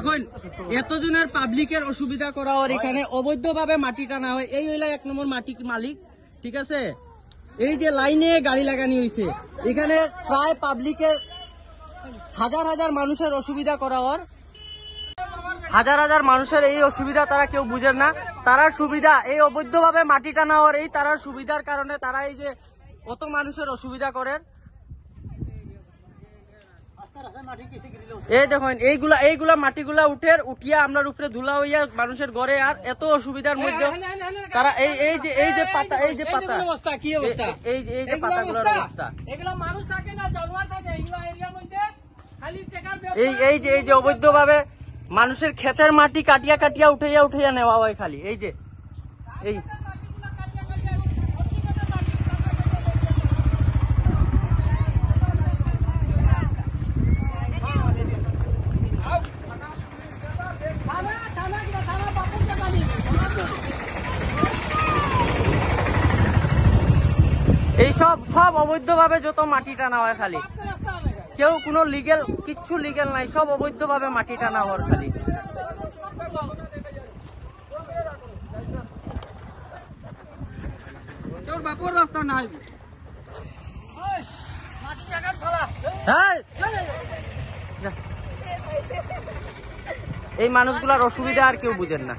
দেখুন এতজনের পাবলিকের অসুবিধা করা আর এখানে অবৈধভাবে মাটি টানা হয়। এই হইলা 1 নম্বর মাটি মালিক, ঠিক আছে। এই যে লাইনে গাড়ি লাগানি হয়েছে, এখানে প্রায় পাবলিকের হাজার হাজার মানুষের অসুবিধা করা আর হাজার হাজার মানুষের এই অসুবিধা তারা কেউ বুঝেন না। তারার সুবিধা এই অবৈধভাবে মাটি টানা আর এই তারার সুবিধার কারণে তারা এই যে কত মানুষের অসুবিধা করেন। এই দেখুন এইগুলা মাটিগুলা উঠিয়া আপনার উপরে ধুলা হইয়া মানুষের ঘরে আর এত অসুবিধার মধ্যে তারা এই যে পাতা এই যে পাতাগুলোর অবস্থা এই যে অবৈধভাবে মানুষের ক্ষেতের মাটি কাটিয়া কাটিয়া উঠাইয়া নেওয়া হয় খালি। এই যে এই এই সব অবৈধভাবে যত মাটি টানা হয় খালি, কেউ কোনো কিচ্ছু লিগেল নাই, সব অবৈধভাবে মাটি টানা হওয়ার খালি। রাস্তা নাই, এই মানুষগুলার অসুবিধা আর কেউ বুঝেন না।